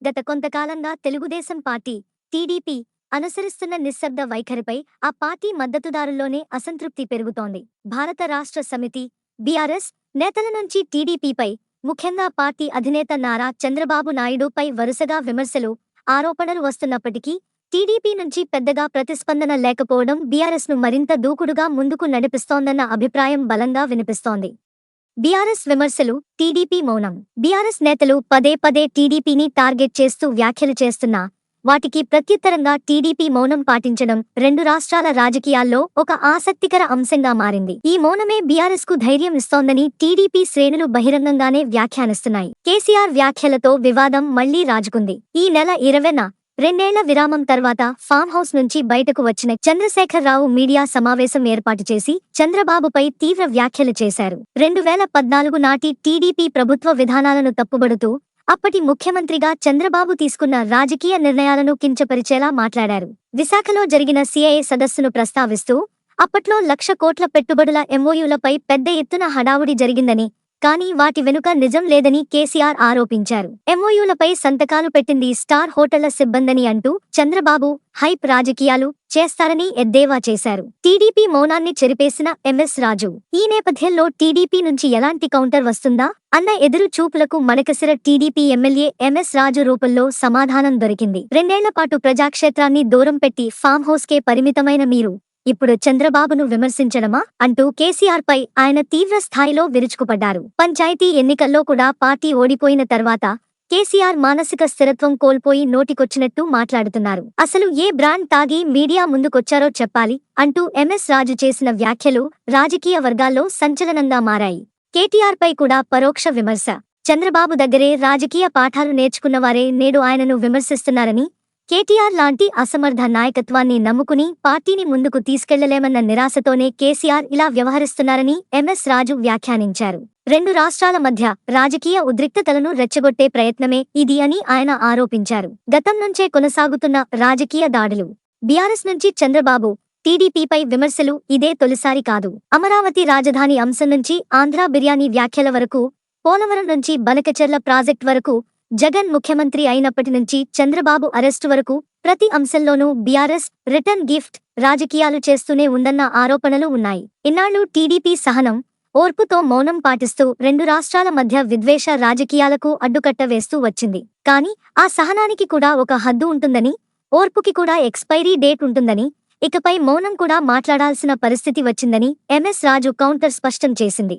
గత కొంతకాలంగా Telugu Desam party TDP అనుసరిస్తున్న నిశ్శబ్ద వైఖరిపై ఆ పార్టీ మద్దతుదారుల్లోనే అసంతృప్తి పెరుగుతోంది. భారత రాష్ట్ర సమితి బీఆర్ఎస్ నేతల నుంచి టీడీపీపై, ముఖ్యంగా పార్టీ అధినేత నారా చంద్రబాబు నాయుడుపై వరుసగా విమర్శలు, ఆరోపణలు వస్తున్నప్పటికీ టీడీపీ నుంచి పెద్దగా ప్రతిస్పందన లేకపోవడం బీఆర్ఎస్ను మరింత దూకుడుగా ముందుకు నడిపిస్తోందన్న అభిప్రాయం బలంగా వినిపిస్తోంది. బీఆర్ఎస్ విమర్శలు, టీడీపీ మౌనం. బీఆర్ఎస్ నేతలు పదే పదే టీడీపీని టార్గెట్ చేస్తూ వ్యాఖ్యలు చేస్తున్నా వాటికి ప్రత్యుత్తరంగా టీడీపీ మౌనం పాటించడం రెండు రాష్ట్రాల రాజకీయాల్లో ఒక ఆసక్తికర అంశంగా మారింది. ఈ మౌనమే బీఆర్ఎస్ కు ధైర్యం ఇస్తోందని టీడీపీ శ్రేణులు బహిరంగంగానే వ్యాఖ్యానిస్తున్నాయి. కేసీఆర్ వ్యాఖ్యలతో వివాదం మళ్లీ రాజుకుంది. ఈ నెల 20న రెండేళ్ల విరామం తర్వాత ఫామ్ హౌస్ నుంచి బయటకు వచ్చిన చంద్రశేఖరరావు మీడియా సమావేశం ఏర్పాటు చేసి చంద్రబాబుపై తీవ్ర వ్యాఖ్యలు చేశారు. 2014 నాటి టీడీపీ ప్రభుత్వ విధానాలను తప్పుబడుతూ అప్పటి ముఖ్యమంత్రిగా చంద్రబాబు తీసుకున్న రాజకీయ నిర్ణయాలను కించపరిచేలా మాట్లాడారు. విశాఖలో జరిగిన సిఐఏ సదస్సును ప్రస్తావిస్తూ అప్పట్లో 1,00,000 కోట్ల పెట్టుబడుల ఎంఓయూలపై పెద్ద ఎత్తున హడావుడి జరిగిందని, కానీ వాటి వెనుక నిజం లేదని కేసీఆర్ ఆరోపించారు. ఎంఓయూలపై సంతకాలు పెట్టింది స్టార్ హోటళ్ల సిబ్బందని అంటూ చంద్రబాబు హైప్ రాజకీయాలు చేస్తారని ఎద్దేవా చేశారు. టీడీపీ మౌనాన్ని చెరిపేసిన ఎంఎస్ రాజు. ఈ నేపథ్యంలో టీడీపీ నుంచి ఎలాంటి కౌంటర్ వస్తుందా అన్న ఎదురు చూపులకు మడకసిర టీడీపీ ఎమ్మెల్యే ఎంఎస్ రాజు రూపంలో సమాధానం దొరికింది. 2 ఏళ్ల పాటు ప్రజాక్షేత్రాన్ని దూరం పెట్టి ఫామ్ హౌస్కే పరిమితమైన మీరు ఇప్పుడు చంద్రబాబును విమర్శించడమా అంటూ కేసీఆర్ పై ఆయన తీవ్ర స్థాయిలో విరుచుకుపడ్డారు. పంచాయతీ ఎన్నికల్లో కూడా పార్టీ ఓడిపోయిన తర్వాత కేసీఆర్ మానసిక స్థిరత్వం కోల్పోయి నోటికొచ్చినట్టు మాట్లాడుతున్నారు. అసలు ఏ బ్రాండ్ తాగి మీడియా ముందుకొచ్చారో చెప్పాలి అంటూ ఎంఎస్ రాజు చేసిన వ్యాఖ్యలు రాజకీయ వర్గాల్లో సంచలనంగా మారాయి. కేటీఆర్ పై కూడా పరోక్ష విమర్శ. చంద్రబాబు దగ్గరే రాజకీయ పాఠాలు నేర్చుకున్నవారే నేడు ఆయనను విమర్శిస్తున్నారని, కేటీఆర్ లాంటి అసమర్థ నాయకత్వాన్ని నమ్ముకుని పార్టీని ముందుకు తీసుకెళ్లలేమన్న నిరాశతోనే కేసీఆర్ ఇలా వ్యవహరిస్తున్నారని ఎంఎస్ రాజు వ్యాఖ్యానించారు. రెండు రాష్ట్రాల మధ్య రాజకీయ ఉద్రిక్తతలను రెచ్చగొట్టే ప్రయత్నమే ఇది అని ఆయన ఆరోపించారు. గతం నుంచే కొనసాగుతున్న రాజకీయ దాడులు. బీఆర్ఎస్ నుంచి చంద్రబాబు టీడీపీపై విమర్శలు ఇదే తొలిసారి కాదు. అమరావతి రాజధాని అంశం నుంచి ఆంధ్రా బిర్యానీ వ్యాఖ్యల వరకు, పోలవరం నుంచి బనకచెర్ల ప్రాజెక్ట్ వరకు, జగన్ ముఖ్యమంత్రి అయినప్పటి నుంచి చంద్రబాబు అరెస్టు వరకు ప్రతి అంశంలోనూ బీఆర్ఎస్ రిటర్న్ గిఫ్ట్ రాజకీయాలు చేస్తూనే ఉందన్న ఆరోపణలు ఉన్నాయి. ఇన్నాళ్లు టీడీపీ సహనం, ఓర్పుతో మౌనం పాటిస్తూ రెండు రాష్ట్రాల మధ్య విద్వేష రాజకీయాలకు అడ్డుకట్ట వేస్తూ వచ్చింది. కానీ ఆ సహనానికి కూడా ఒక హద్దు ఉంటుందని, ఓర్పుకి కూడా ఎక్స్పైరీ డేట్ ఉంటుందని, ఇకపై మౌనం కూడా మాట్లాడాల్సిన పరిస్థితి వచ్చిందని ఎంఎస్ రాజు కౌంటర్ స్పష్టం చేసింది.